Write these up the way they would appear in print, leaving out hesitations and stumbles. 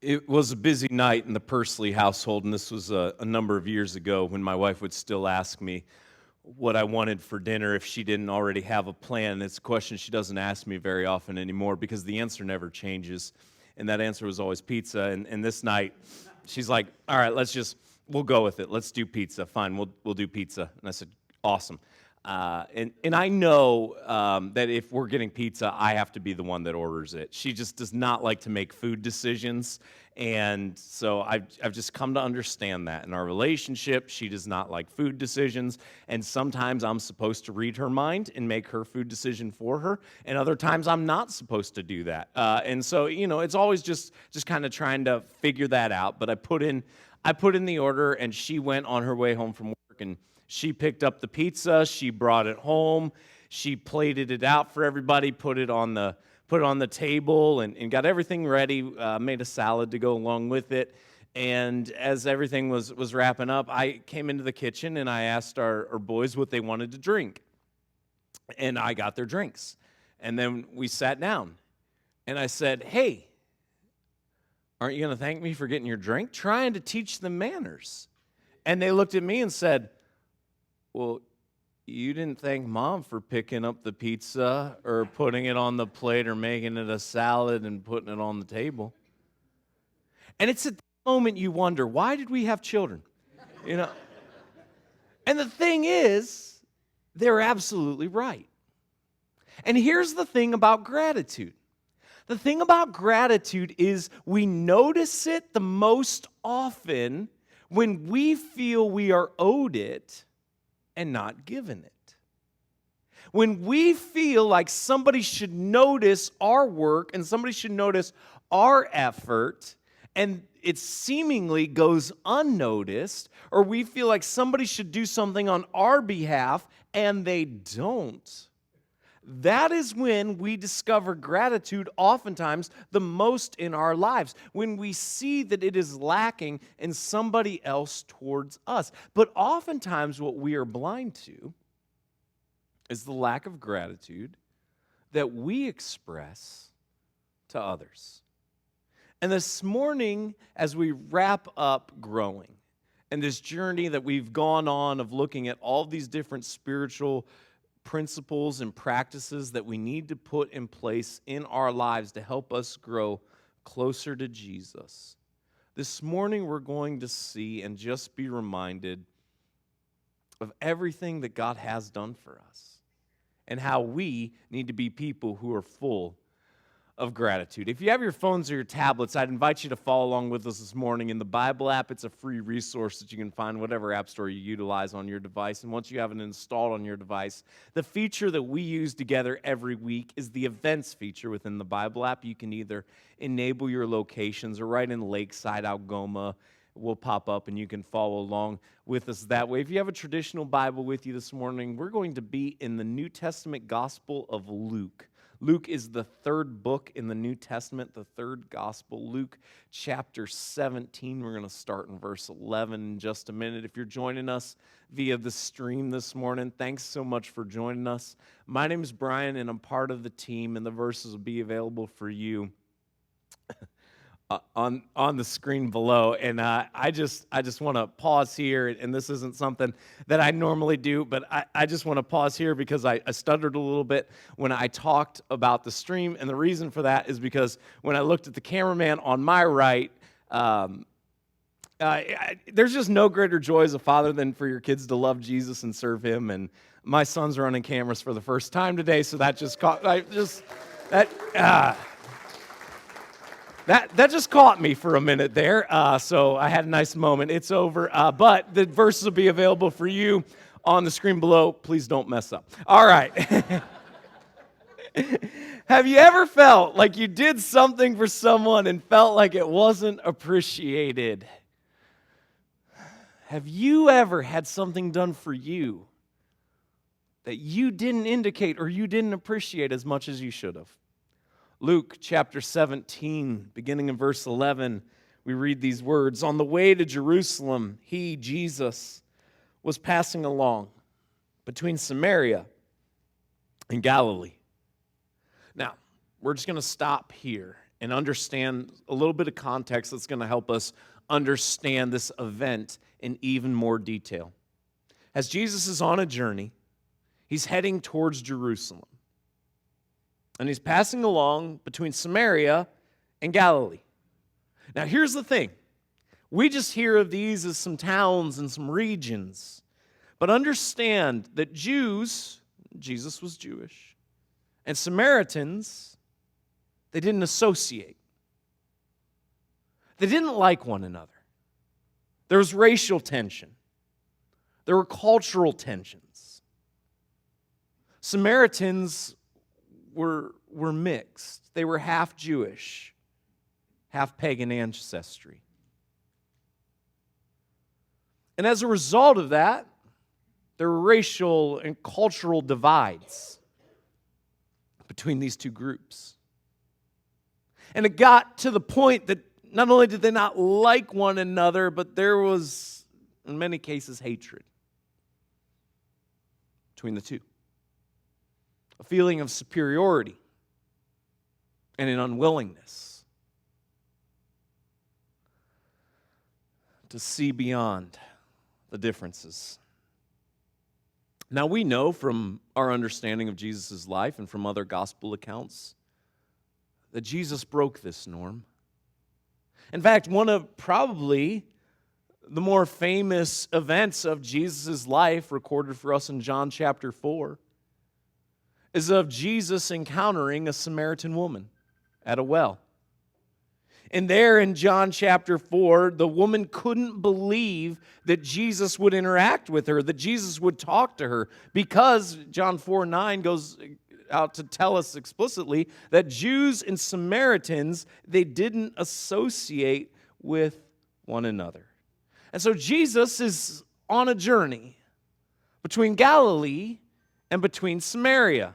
It was a busy night in the Pursley household, and this was a number of years ago when my wife would still ask me what I wanted for dinner if she didn't already have a plan. It's a question she doesn't ask me very often anymore because the answer never changes, and that answer was always pizza. And this night, she's like, all right, we'll go with it. Let's do pizza. Fine, we'll do pizza. And I said, awesome. And I know that if we're getting pizza, I have to be the one that orders it. She just does not like to make food decisions, and so I've just come to understand that in our relationship, she does not like food decisions, and sometimes I'm supposed to read her mind and make her food decision for her, and other times I'm not supposed to do that. And so it's always just kind of trying to figure that out. But I put in the order, and she went on her way home from work, and she picked up the pizza, she brought it home, she plated it out for everybody, put it on the table, and got everything ready, made a salad to go along with it. And as everything was wrapping up, I came into the kitchen and I asked our boys what they wanted to drink. And I got their drinks. And then we sat down. And I said, hey, aren't you going to thank me for getting your drink? Trying to teach them manners. And they looked at me and said, well, you didn't thank Mom for picking up the pizza or putting it on the plate or making it a salad and putting it on the table. And it's at that moment you wonder, why did we have children? And the thing is, they're absolutely right. And here's the thing about gratitude. The thing about gratitude is we notice it the most often when we feel we are owed it and not given it. When we feel like somebody should notice our work and somebody should notice our effort and it seemingly goes unnoticed, or we feel like somebody should do something on our behalf and they don't, that is when we discover gratitude oftentimes the most in our lives, when we see that it is lacking in somebody else towards us. But oftentimes what we are blind to is the lack of gratitude that we express to others. And this morning, as we wrap up growing, and this journey that we've gone on of looking at all these different spiritual principles and practices that we need to put in place in our lives to help us grow closer to Jesus. This morning we're going to see and just be reminded of everything that God has done for us and how we need to be people who are full of gratitude. If you have your phones or your tablets, I'd invite you to follow along with us this morning in the Bible app. It's a free resource that you can find whatever app store you utilize on your device. And once you have it installed on your device, the feature that we use together every week is the events feature within the Bible app. You can either enable your locations or right in Lakeside, Algoma, will pop up and you can follow along with us that way. If you have a traditional Bible with you this morning, we're going to be in the New Testament Gospel of Luke. Luke is the third book in the New Testament, the third gospel. Luke chapter 17, we're going to start in verse 11 in just a minute. If you're joining us via the stream this morning, thanks so much for joining us. My name is Brian, and I'm part of the team, and the verses will be available for you on the screen below. And I just want to pause here, and this isn't something that I normally do, but I just want to pause here because I stuttered a little bit when I talked about the stream, and the reason for that is because when I looked at the cameraman on my right, there's just no greater joy as a father than for your kids to love Jesus and serve Him, and my son's running cameras for the first time today, so that just caught, That just caught me for a minute there, so I had a nice moment. It's over, but the verses will be available for you on the screen below. Please don't mess up. All right. Have you ever felt like you did something for someone and felt like it wasn't appreciated? Have you ever had something done for you that you didn't indicate or you didn't appreciate as much as you should have? Luke chapter 17, beginning in verse 11, we read these words. On the way to Jerusalem, he, Jesus, was passing along between Samaria and Galilee. Now, we're just going to stop here and understand a little bit of context that's going to help us understand this event in even more detail. As Jesus is on a journey, he's heading towards Jerusalem. And he's passing along between Samaria and Galilee. Now, here's the thing. We just hear of these as some towns and some regions. But understand that Jews, Jesus was Jewish, and Samaritans, they didn't associate. They didn't like one another. There was racial tension. There were cultural tensions. Samaritans were mixed. They were half Jewish, half pagan ancestry. And as a result of that, there were racial and cultural divides between these two groups. And it got to the point that not only did they not like one another, but there was, in many cases, hatred between the two. A feeling of superiority and an unwillingness to see beyond the differences. Now, we know from our understanding of Jesus' life and from other gospel accounts that Jesus broke this norm. In fact, one of probably the more famous events of Jesus' life recorded for us in John chapter 4 is of Jesus encountering a Samaritan woman at a well. And there in John chapter 4, the woman couldn't believe that Jesus would interact with her, that Jesus would talk to her, because John 4:9 goes out to tell us explicitly that Jews and Samaritans, they didn't associate with one another. And so Jesus is on a journey between Galilee and between Samaria,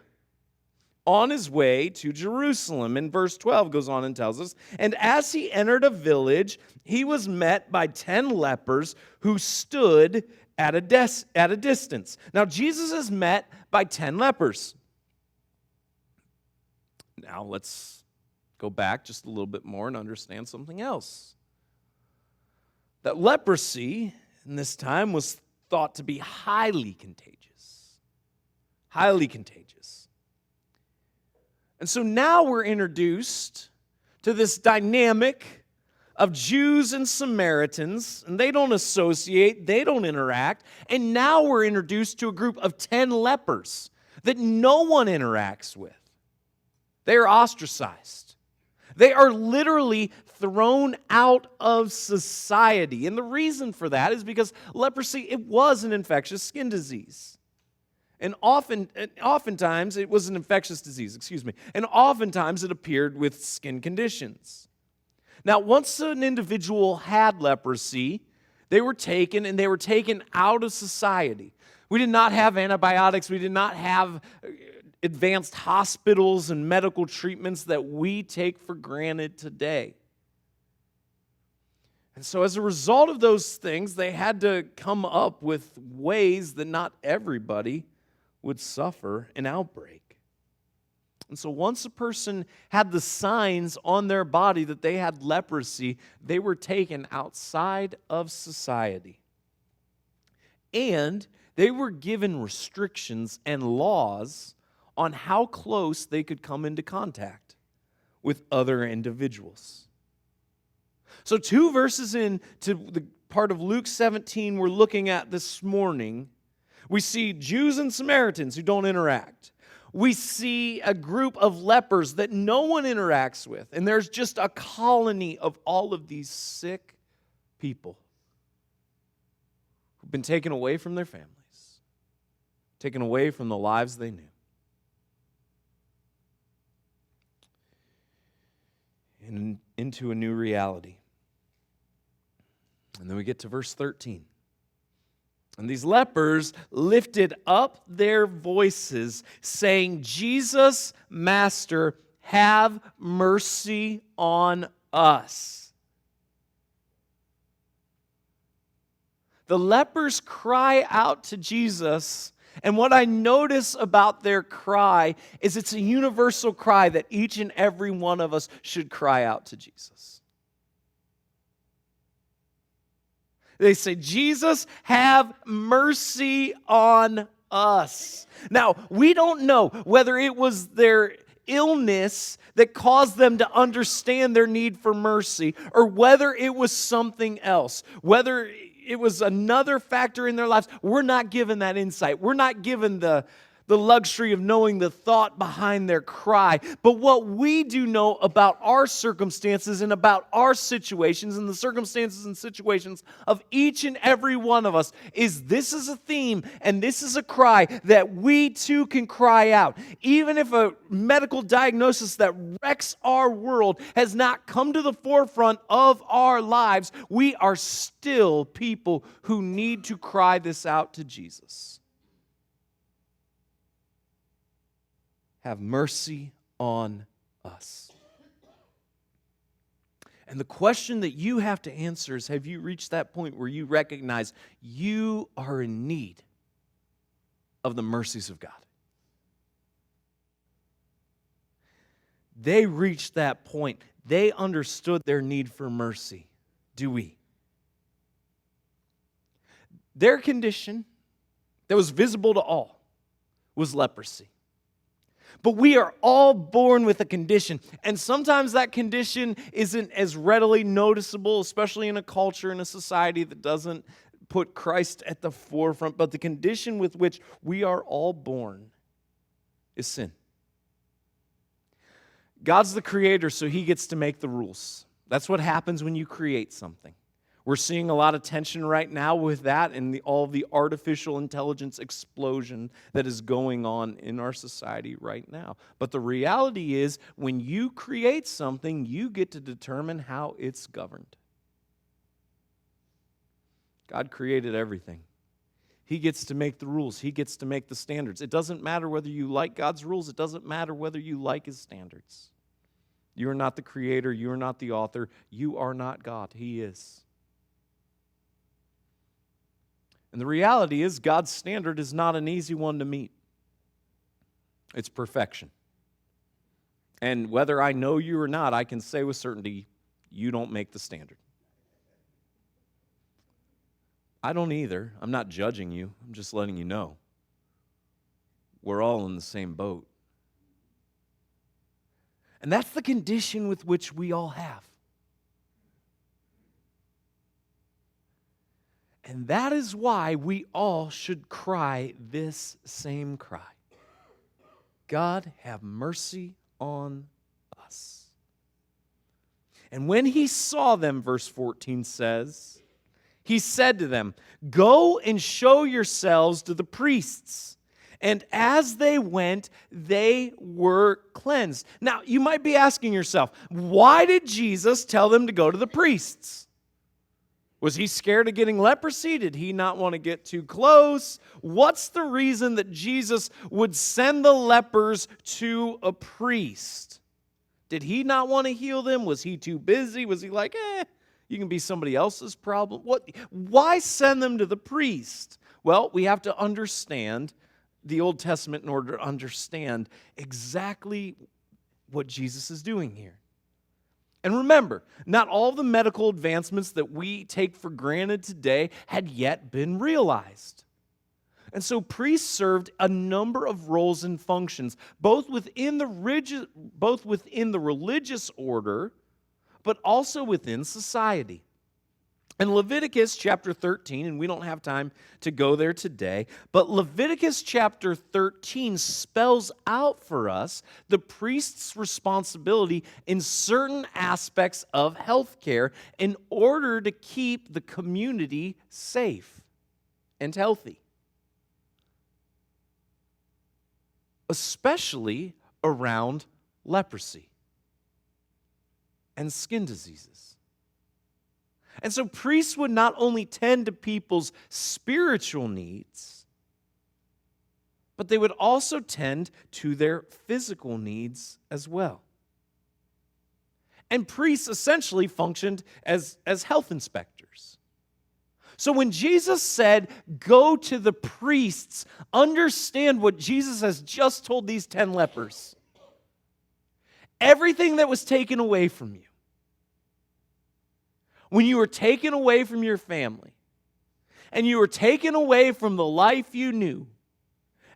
on his way to Jerusalem. And verse 12 goes on and tells us, and as he entered a village, he was met by 10 lepers who stood at a distance. Now, Jesus is met by 10 lepers. Now, let's go back just a little bit more and understand something else. That leprosy in this time was thought to be highly contagious. Highly contagious. And so now we're introduced to this dynamic of Jews and Samaritans, and they don't associate, they don't interact, and now we're introduced to a group of 10 lepers that no one interacts with. They are ostracized. They are literally thrown out of society. And the reason for that is because leprosy, it was an infectious skin disease. And oftentimes it was an infectious disease, and oftentimes it appeared with skin conditions. Now, once an individual had leprosy, they were taken out of society. We did not have antibiotics. We did not have advanced hospitals and medical treatments that we take for granted today. And so as a result of those things, they had to come up with ways that not everybody would suffer an outbreak. And so once a person had the signs on their body that they had leprosy, they were taken outside of society. And they were given restrictions and laws on how close they could come into contact with other individuals. So 2 verses into the part of Luke 17 we're looking at this morning, we see Jews and Samaritans who don't interact. We see a group of lepers that no one interacts with. And there's just a colony of all of these sick people who've been taken away from their families, taken away from the lives they knew. And into a new reality. And then we get to verse 13. And these lepers lifted up their voices, saying, Jesus, Master, have mercy on us. The lepers cry out to Jesus And what I notice about their cry is it's a universal cry that each and every one of us should cry out to Jesus. They say, Jesus, have mercy on us. Now, we don't know whether it was their illness that caused them to understand their need for mercy, or whether it was something else, whether it was another factor in their lives. We're not given that insight. We're not given the luxury of knowing the thought behind their cry. But what we do know about our circumstances and about our situations and the circumstances and situations of each and every one of us is this is a theme and this is a cry that we too can cry out. Even if a medical diagnosis that wrecks our world has not come to the forefront of our lives, we are still people who need to cry this out to Jesus. Have mercy on us. And the question that you have to answer is, have you reached that point where you recognize you are in need of the mercies of God? They reached that point. They understood their need for mercy. Do we? Their condition that was visible to all was leprosy. But we are all born with a condition, and sometimes that condition isn't as readily noticeable, especially in a culture, in a society that doesn't put Christ at the forefront. But the condition with which we are all born is sin. God's the creator, so He gets to make the rules. That's what happens when you create something. We're seeing a lot of tension right now with that and all the artificial intelligence explosion that is going on in our society right now. But the reality is, when you create something, you get to determine how it's governed. God created everything. He gets to make the rules. He gets to make the standards. It doesn't matter whether you like God's rules. It doesn't matter whether you like His standards. You are not the creator. You are not the author. You are not God. He is. And the reality is, God's standard is not an easy one to meet. It's perfection. And whether I know you or not, I can say with certainty, you don't make the standard. I don't either. I'm not judging you. I'm just letting you know. We're all in the same boat. And that's the condition with which we all have. And that is why we all should cry this same cry. God, have mercy on us. And when He saw them, verse 14 says, He said to them, go and show yourselves to the priests. And as they went, they were cleansed. Now, you might be asking yourself, why did Jesus tell them to go to the priests? Was He scared of getting leprosy? Did He not want to get too close? What's the reason that Jesus would send the lepers to a priest? Did He not want to heal them? Was He too busy? Was He like, you can be somebody else's problem? Why send them to the priest? Well, we have to understand the Old Testament in order to understand exactly what Jesus is doing here. And remember, not all the medical advancements that we take for granted today had yet been realized. And so priests served a number of roles and functions, both within the religious order, but also within society. In Leviticus chapter 13, and we don't have time to go there today, but Leviticus chapter 13 spells out for us the priest's responsibility in certain aspects of healthcare in order to keep the community safe and healthy, especially around leprosy and skin diseases. And so priests would not only tend to people's spiritual needs, but they would also tend to their physical needs as well. And priests essentially functioned as health inspectors. So when Jesus said, go to the priests, understand what Jesus has just told these 10 lepers. Everything that was taken away from you, when you were taken away from your family, and you were taken away from the life you knew,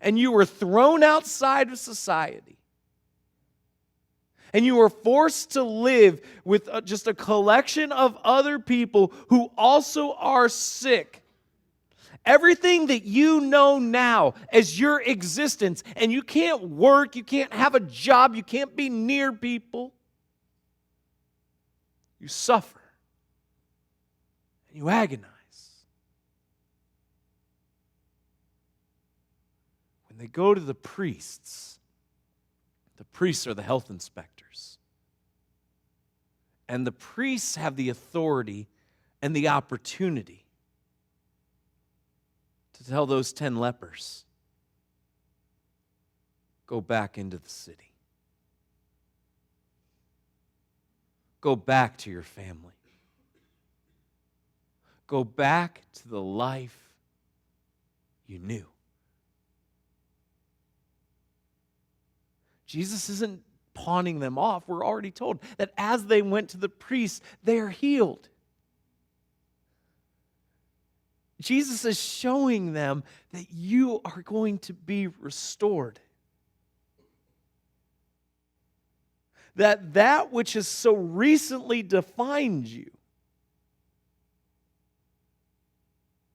and you were thrown outside of society, and you were forced to live with just a collection of other people who also are sick. Everything that you know now as your existence, and you can't work, you can't have a job, you can't be near people. You suffer. And you agonize. When they go to the priests are the health inspectors. And the priests have the authority and the opportunity to tell those 10 lepers, go back into the city. Go back to your family. Go back to the life you knew. Jesus isn't pawning them off. We're already told that as they went to the priest, they are healed. Jesus is showing them that you are going to be restored. That which has so recently defined you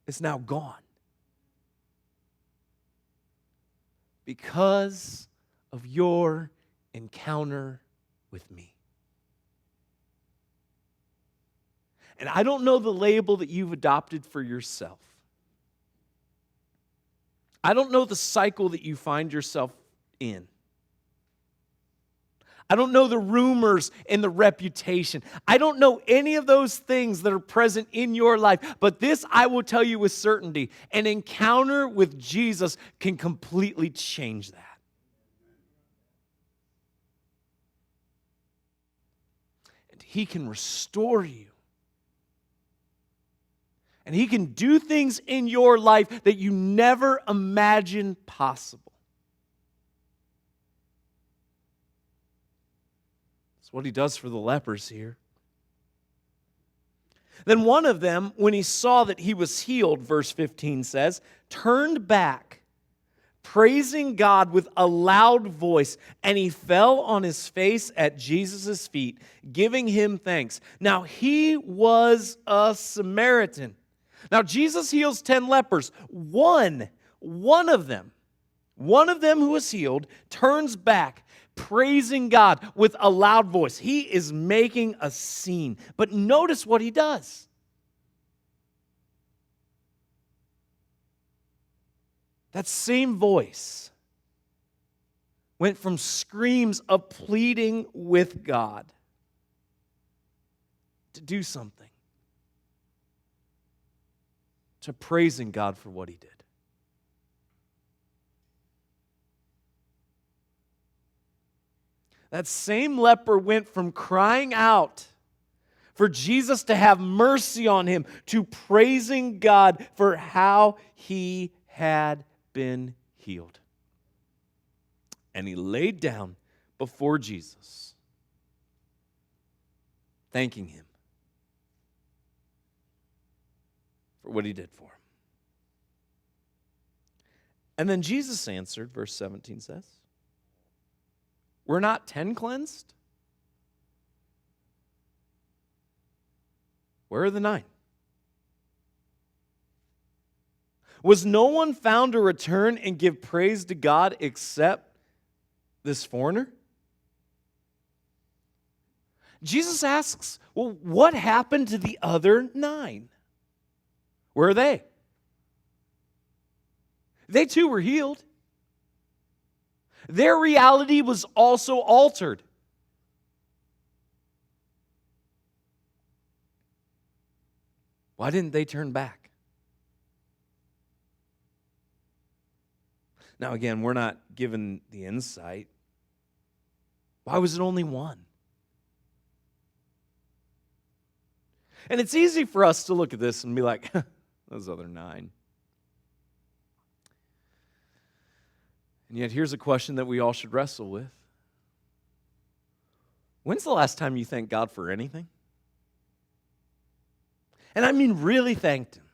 is now gone. Because of your encounter with me. And I don't know the label that you've adopted for yourself. I don't know the cycle that you find yourself in. I don't know the rumors and the reputation. I don't know any of those things that are present in your life. But this I will tell you with certainty. An encounter with Jesus can completely change that. And He can restore you. And He can do things in your life that you never imagined possible. That's what He does for the lepers here. Then one of them, when he saw that he was healed, verse 15 says, turned back, praising God with a loud voice, and he fell on his face at Jesus' feet, giving Him thanks. Now he was a Samaritan. Now, Jesus heals 10 lepers. One of them who was healed, turns back, praising God with a loud voice. He is making a scene. But notice what he does. That same voice went from screams of pleading with God to do something. To praising God for what He did. That same leper went from crying out for Jesus to have mercy on him to praising God for how he had been healed. And he laid down before Jesus, thanking Him for what He did for him. And then Jesus answered, verse 17 says, were not 10 cleansed? Where are the 9? Was no one found to return and give praise to God except this foreigner? Jesus asks, well, what happened to the other 9? Where are they? They too were healed. Their reality was also altered. Why didn't they turn back? Now again, we're not given the insight. Why was it only one? And it's easy for us to look at this and be like, those other 9. And yet here's a question that we all should wrestle with. When's the last time you thanked God for anything? And I mean really thanked Him.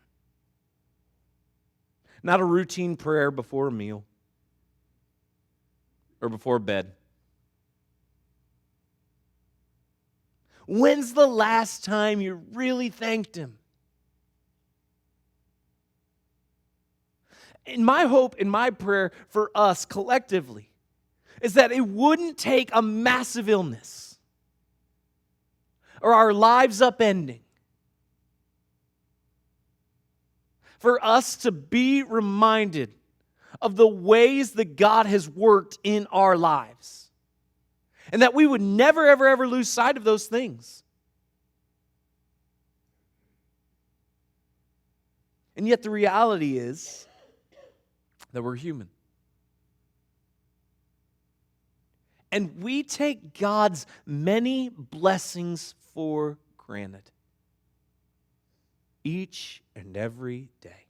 Not a routine prayer before a meal or before bed. When's the last time you really thanked Him? And my hope and my prayer for us collectively is that it wouldn't take a massive illness or our lives upending for us to be reminded of the ways that God has worked in our lives. And that we would never, ever, ever lose sight of those things. And yet the reality is that we're human. And we take God's many blessings for granted. Each and every day.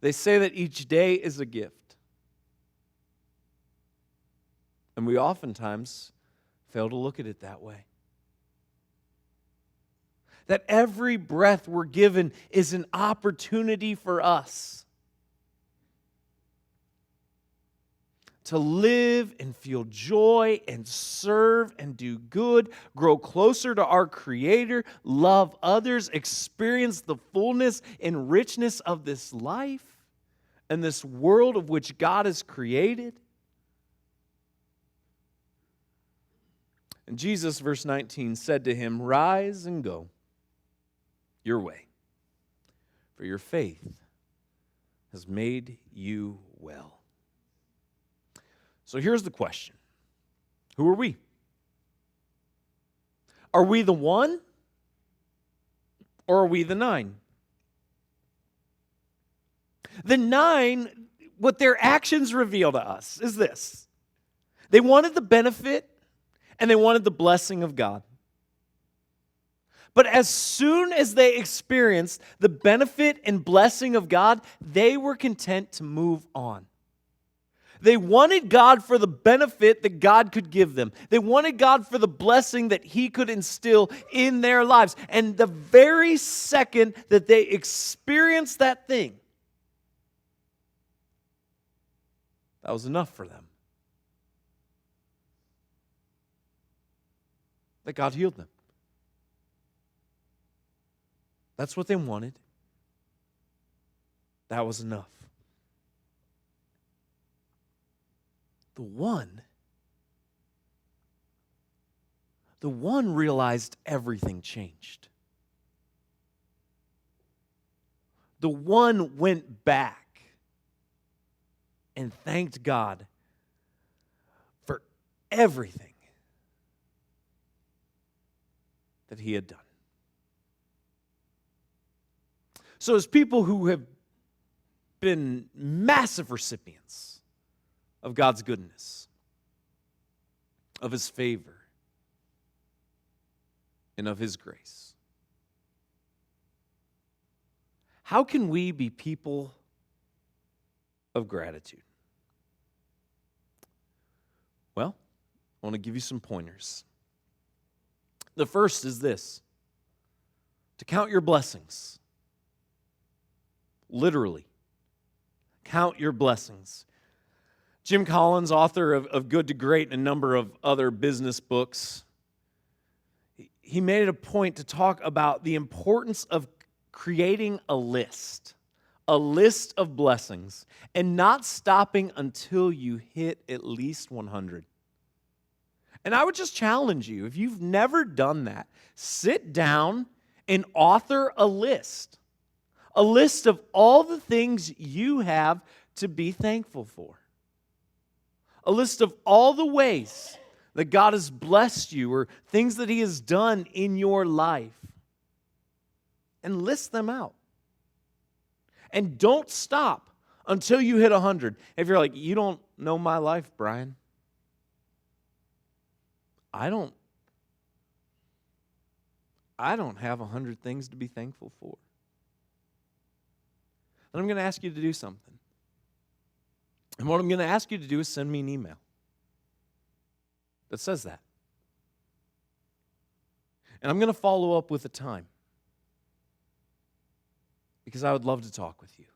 They say that each day is a gift. And we oftentimes fail to look at it that way. That every breath we're given is an opportunity for us to live and feel joy and serve and do good, grow closer to our Creator, love others, experience the fullness and richness of this life and this world of which God has created. And Jesus, verse 19, said to him, "Rise and go your way, for your faith has made you well." So here's the question. Who are we? Are we the 1 or are we the 9? The 9, what their actions reveal to us is this. They wanted the benefit and they wanted the blessing of God. But as soon as they experienced the benefit and blessing of God, they were content to move on. They wanted God for the benefit that God could give them. They wanted God for the blessing that He could instill in their lives. And the very second that they experienced that thing, that was enough for them. That God healed them. That's what they wanted. That was enough. The one realized everything changed. The one went back and thanked God for everything that he had done. So as people who have been massive recipients of God's goodness, of His favor, and of His grace, how can we be people of gratitude? Well, I want to give you some pointers. The first is this: to count your blessings. Literally, count your blessings. Jim Collins, author of Good to Great and a number of other business books, he made it a point to talk about the importance of creating a list of blessings, and not stopping until you hit at least 100. And I would just challenge you, if you've never done that, sit down and author a list of all the things you have to be thankful for. A list of all the ways that God has blessed you or things that He has done in your life. And list them out. And don't stop until you hit 100. If you're like, you don't know my life, Brian. I I don't have 100 things to be thankful for. And I'm going to ask you to do something. And what I'm going to ask you to do is send me an email that says that. And I'm going to follow up with a time, because I would love to talk with you.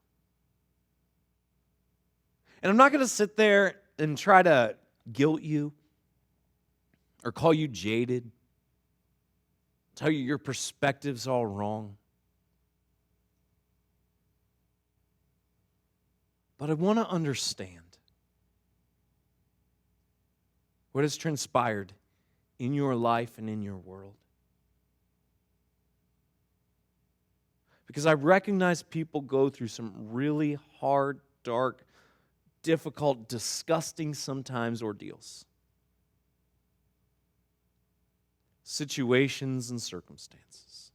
And I'm not going to sit there and try to guilt you or call you jaded, tell you your perspective's all wrong. But I want to understand what has transpired in your life and in your world. Because I recognize people go through some really hard, dark, difficult, disgusting sometimes ordeals. Situations and circumstances.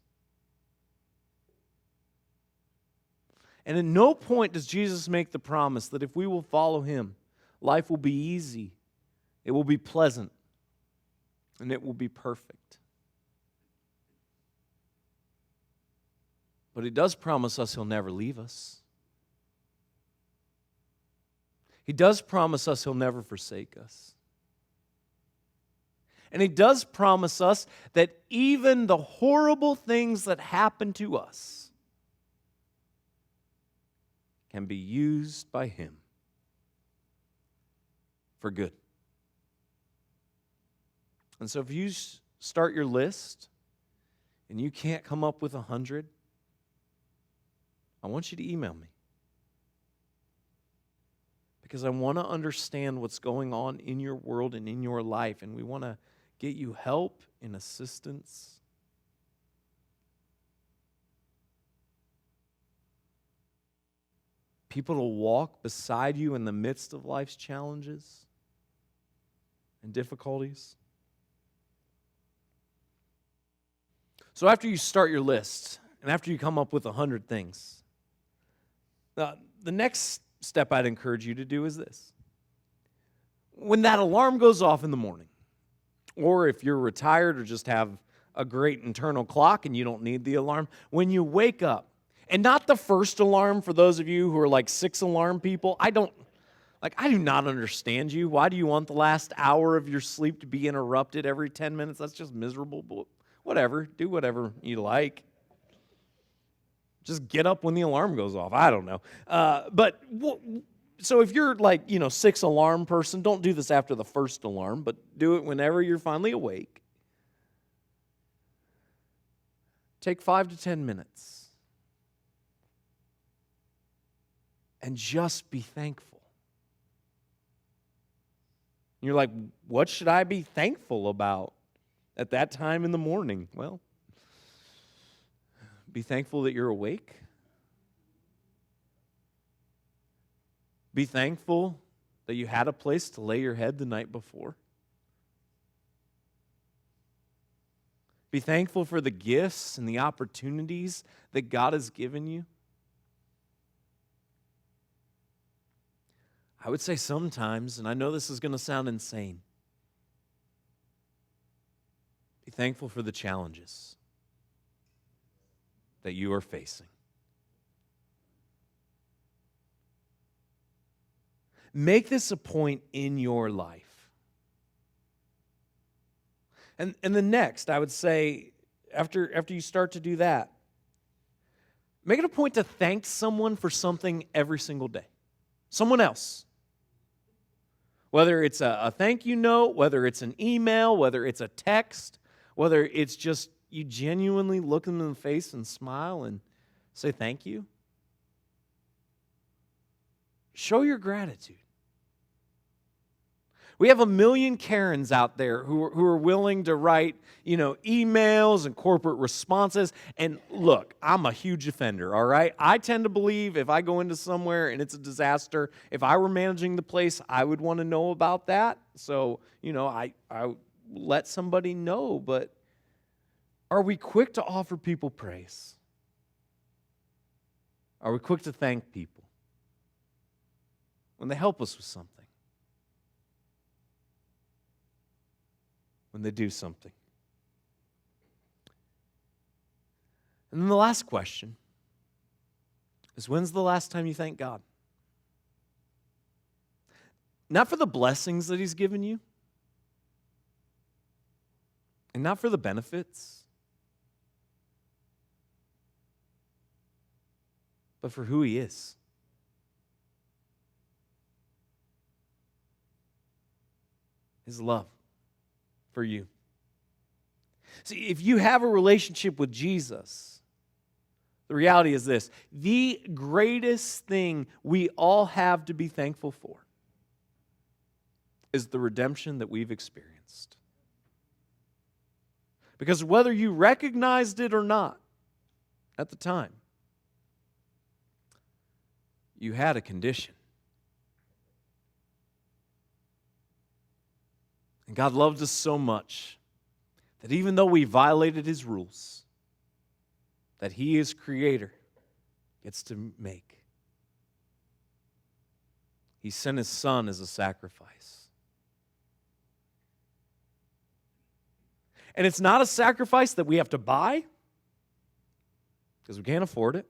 And at no point does Jesus make the promise that if we will follow him, life will be easy, it will be pleasant, and it will be perfect. But he does promise us he'll never leave us. He does promise us he'll never forsake us. And he does promise us that even the horrible things that happen to us can be used by him for good. And so if you start your list and you can't come up with 100, I want you to email me. Because I want to understand what's going on in your world and in your life, and we want to get you help and assistance. People to walk beside you in the midst of life's challenges and difficulties. So after you start your list, and after you come up with 100 things, the next step I'd encourage you to do is this. When that alarm goes off in the morning, or if you're retired or just have a great internal clock and you don't need the alarm, when you wake up, and not the first alarm for those of you who are like 6 alarm people, I do not understand you. Why do you want the last hour of your sleep to be interrupted every 10 minutes? That's just miserable. But whatever, do whatever you like. Just get up when the alarm goes off. I don't know. So if you're like, 6 alarm person, don't do this after the first alarm, but do it whenever you're finally awake. Take 5 to 10 minutes. And just be thankful. You're like, what should I be thankful about at that time in the morning? Well, be thankful that you're awake. Be thankful that you had a place to lay your head the night before. Be thankful for the gifts and the opportunities that God has given you. I would say sometimes, and I know this is going to sound insane, be thankful for the challenges that you are facing. Make this a point in your life. And the next, I would say, after you start to do that, make it a point to thank someone for something every single day. Someone else. Whether it's a thank you note, whether it's an email, whether it's a text, whether it's just you genuinely look them in the face and smile and say thank you. Show your gratitude. We have a million Karens out there who are willing to write, emails and corporate responses. And look, I'm a huge offender, all right? I tend to believe if I go into somewhere and it's a disaster, if I were managing the place, I would want to know about that. So, I let somebody know. But are we quick to offer people praise? Are we quick to thank people when they help us with something? When they do something? And then the last question is, when's the last time you thanked God? Not for the blessings that He's given you, and not for the benefits, but for who He is. His love for you. See, if you have a relationship with Jesus, the reality is this: the greatest thing we all have to be thankful for is the redemption that we've experienced. Because whether you recognized it or not at the time, you had a condition. And God loved us so much that even though we violated His rules, that He is Creator, gets to make. He sent His Son as a sacrifice. And it's not a sacrifice that we have to buy, because we can't afford it.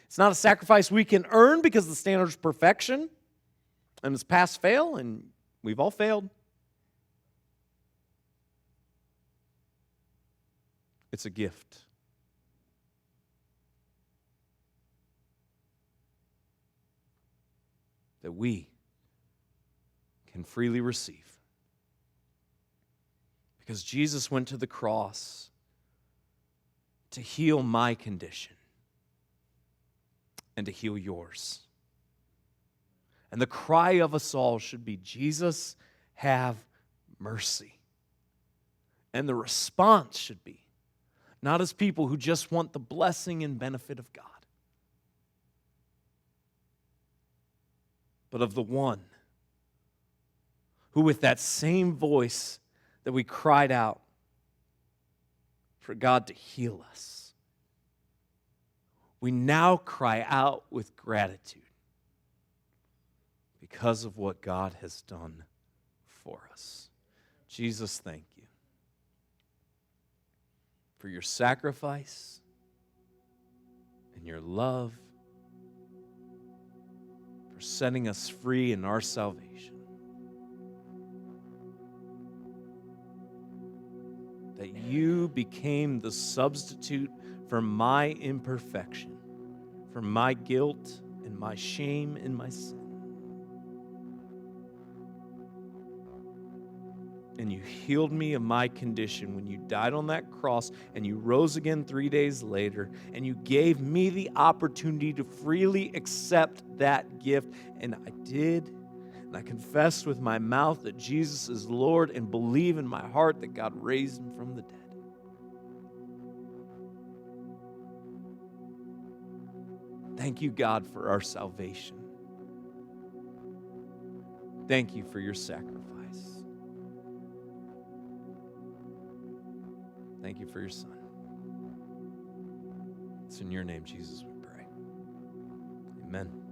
It's not a sacrifice we can earn, because the standard is perfection, and it's pass fail, and we've all failed. It's a gift. That we can freely receive. Because Jesus went to the cross to heal my condition and to heal yours. And the cry of us all should be, Jesus, have mercy. And the response should be, not as people who just want the blessing and benefit of God, but of the one who, with that same voice that we cried out for God to heal us, we now cry out with gratitude because of what God has done for us. Jesus, thank you for your sacrifice and your love, for setting us free in our salvation. That you became the substitute for my imperfection, for my guilt and my shame and my sin. And you healed me of my condition when you died on that cross, and you rose again 3 days later, and you gave me the opportunity to freely accept that gift. And I did. And I confessed with my mouth that Jesus is Lord, and believe in my heart that God raised Him from the dead. Thank you, God, for our salvation. Thank you for your sacrifice. Thank you for your Son. It's in your name, Jesus, we pray. Amen.